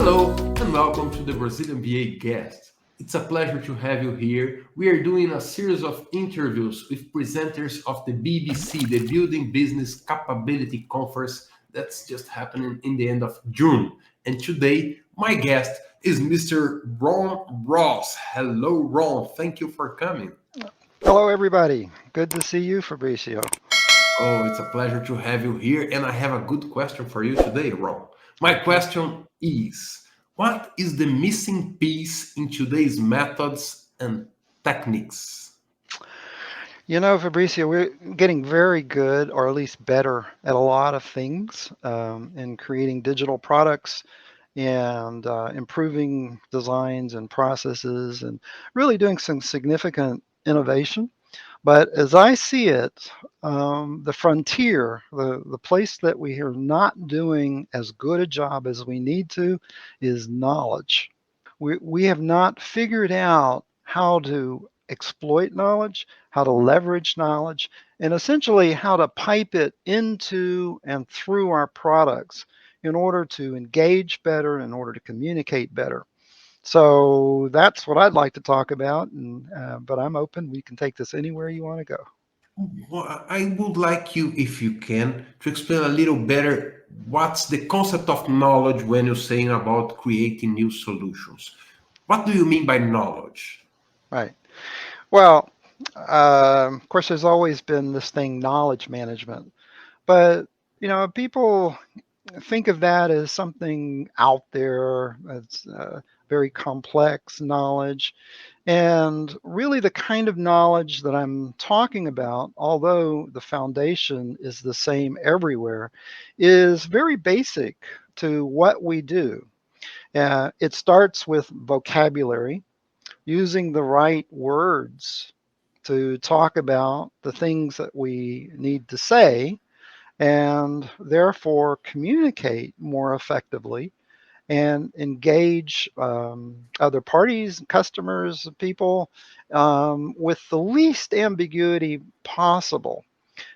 Hello and welcome to the Brazilian BA Guest. It's a pleasure to have you here. We are doing a series of interviews with presenters of the BBC, the Building Business Capability Conference that's just happening in the end of June. And today, my guest is Mr. Ron Ross. Hello, Ron. Thank you for coming. Hello, everybody. Good to see you, Fabricio. Oh, it's a pleasure to have you here. And I have a good question for you today, Ron. My Okay. question is, what is the missing piece in today's methods and techniques? Fabricio, we're getting very good, or at least better, at a lot of things in creating digital products and improving designs and processes and really doing some significant innovation. But as I see it, the frontier, the place that we are not doing as good a job as we need to is knowledge. We have not figured out how to exploit knowledge, how to leverage knowledge, and essentially how to pipe it into and through our products in order to engage better, in order to communicate better. So that's what I'd like to talk about. But I'm open. We can take this anywhere you want to go. Well, I would like you, if you can, to explain a little better what's the concept of knowledge when you're saying about creating new solutions. What do you mean by knowledge? Right. Well, of course, there's always been this thing, knowledge management. But, people think of that as something out there. It's very complex knowledge. And really, the kind of knowledge that I'm talking about, although the foundation is the same everywhere, is very basic to what we do. It starts with vocabulary, using the right words to talk about the things that we need to say and therefore communicate more effectively and engage other parties, customers, people with the least ambiguity possible.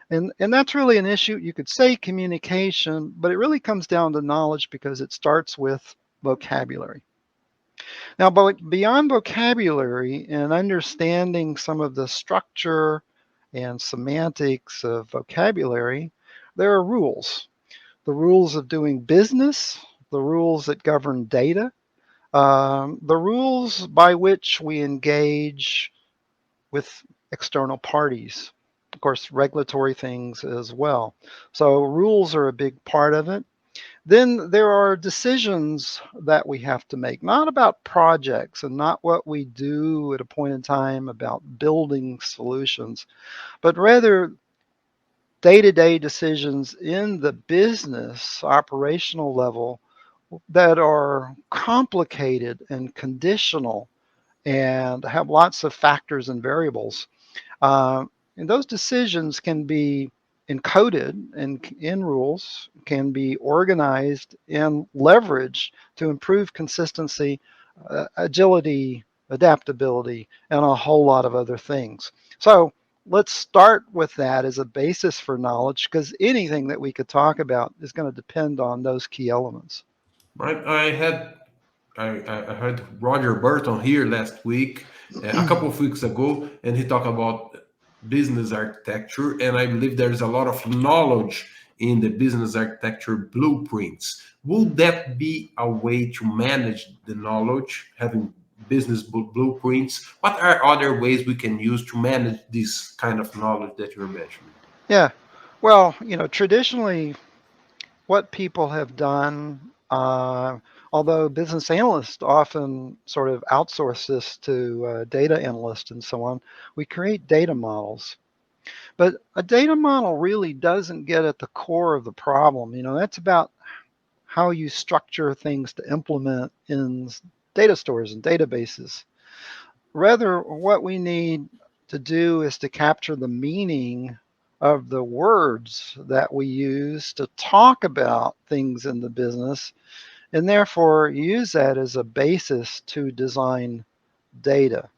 And that's really an issue. You could say communication, but it really comes down to knowledge because it starts with vocabulary. Now, but beyond vocabulary and understanding some of the structure and semantics of vocabulary, there are rules. The rules of doing business, the rules that govern data, the rules by which we engage with external parties. Of course, regulatory things as well. So, rules are a big part of it. Then there are decisions that we have to make, not about projects and not what we do at a point in time about building solutions, but rather day to day decisions in the business operational level that are complicated and conditional and have lots of factors and variables. Uh, and those decisions can be encoded in rules, can be organized and leveraged to improve consistency, agility, adaptability, and a whole lot of other things. So let's start with that as a basis for knowledge because anything that we could talk about is going to depend on those key elements. Right? I heard Roger Burton here last week, a couple of weeks ago, and he talked about business architecture. And I believe there's a lot of knowledge in the business architecture blueprints. Would that be a way to manage the knowledge, having business blueprints? What are other ways we can use to manage this kind of knowledge that you're mentioning? Yeah. Well, traditionally, what people have done, although business analysts often sort of outsource this to data analysts and so on, we create data models. But a data model really doesn't get at the core of the problem. That's about how you structure things to implement in data stores and databases. Rather, what we need to do is to capture the meaning of the words that we use to talk about things in the business, and therefore use that as a basis to design data.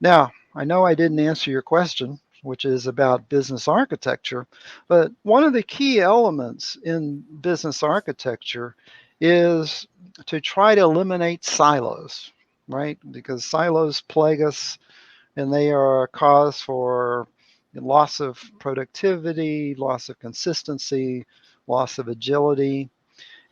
Now, I know I didn't answer your question, which is about business architecture, but one of the key elements in business architecture is to try to eliminate silos, right? Because silos plague us and they are a cause for loss of productivity, loss of consistency, loss of agility.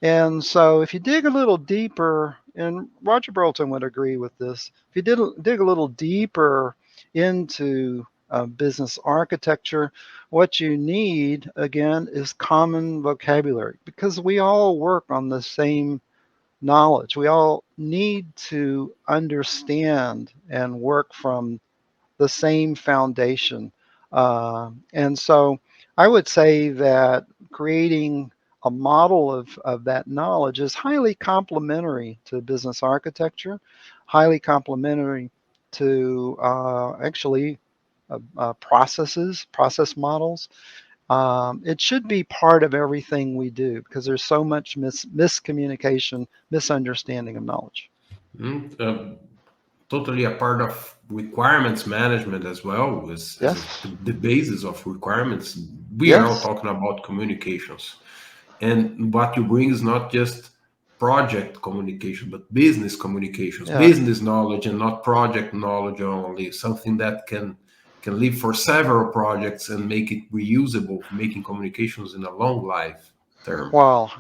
And so, if you dig a little deeper, and Roger Burlton would agree with this, if you dig a little deeper into business architecture, what you need, again, is common vocabulary because we all work on the same knowledge. We all need to understand and work from the same foundation. And so I would say that creating a model of that knowledge is highly complementary to business architecture, highly complementary to actually process models. It should be part of everything we do because there's so much miscommunication, misunderstanding of knowledge. Mm, totally a part of requirements management as well, as Yes, the basis of requirements. We are all yes, talking about communications. And what you bring is not just project communication, but business communications, yeah. business knowledge, and not project knowledge only. Something that can live for several projects and make it reusable, making communications in a long life term. Well,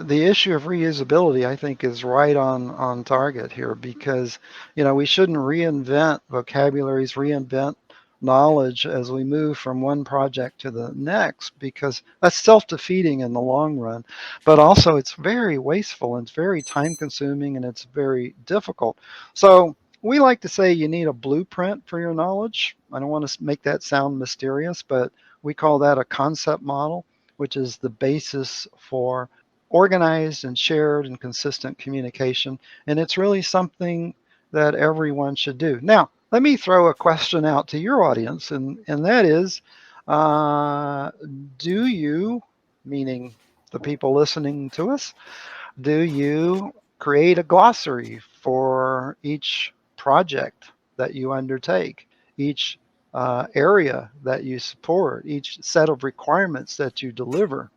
the issue of reusability, I think, is right on target here because, we shouldn't reinvent vocabularies, reinvent knowledge as we move from one project to the next because that's self-defeating in the long run. But also, it's very wasteful and it's very time-consuming and it's very difficult. So we like to say you need a blueprint for your knowledge. I don't want to make that sound mysterious, but we call that a concept model, which is the basis for organized and shared and consistent communication. And it's really something that everyone should do. Now, let me throw a question out to your audience, and that is uh, do you, meaning the people listening to us, do you create a glossary for each project that you undertake, each area that you support, each set of requirements that you deliver?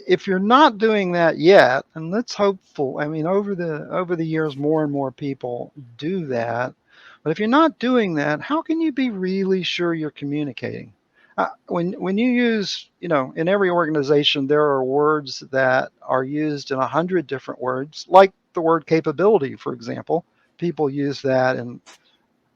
If you're not doing that yet, and let's hopeful, I mean, over the years, more and more people do that. But if you're not doing that, how can you be really sure you're communicating? When you use, in every organization, there are words that are used in 100 different words, like the word capability, for example. People use that in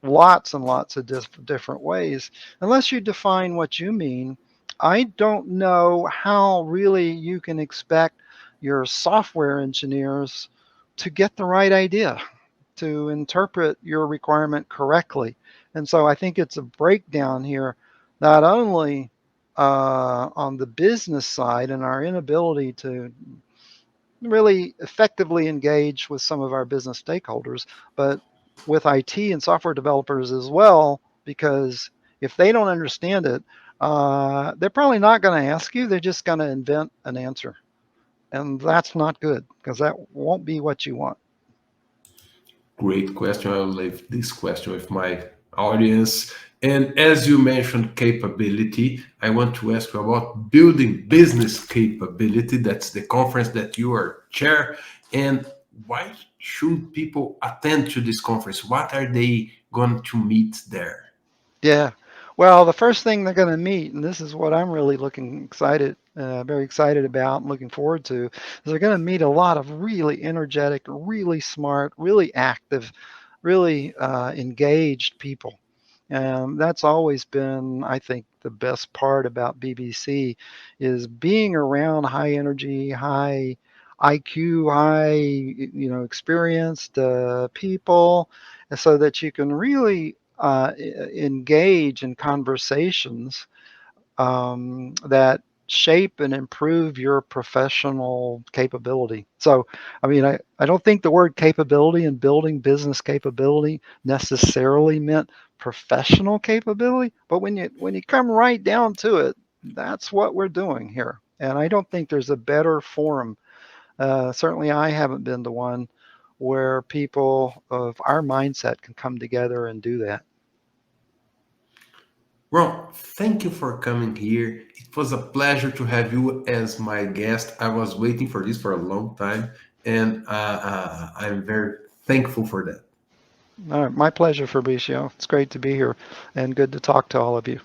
lots and lots of different ways. Unless you define what you mean, I don't know how really you can expect your software engineers to get the right idea, to interpret your requirement correctly. And so I think it's a breakdown here, not only on the business side and our inability to really effectively engage with some of our business stakeholders, but with IT and software developers as well, because if they don't understand it, they're probably not going to ask you. They're just going to invent an answer. And that's not good because that won't be what you want. Great question. I'll leave this question with my audience. And as you mentioned capability, I want to ask you about building business capability. That's the conference that you are chair. And why should people attend to this conference? What are they going to meet there? Yeah. Well, the first thing they're going to meet, and this is what I'm really very excited about and looking forward to, is they're going to meet a lot of really energetic, really smart, really active, really engaged people. That's always been, I think, the best part about BBC is being around high energy, high IQ, high, experienced people, so that you can really engage in conversations that shape and improve your professional capability. So, I mean, I don't think the word capability and building business capability necessarily meant professional capability, but when you come right down to it, that's what we're doing here. And I don't think there's a better forum. Certainly, I haven't been to one where people of our mindset can come together and do that. Well, thank you for coming here. It was a pleasure to have you as my guest. I was waiting for this for a long time. and I'm very thankful for that. All right, my pleasure, Fabricio. It's great to be here and good to talk to all of you.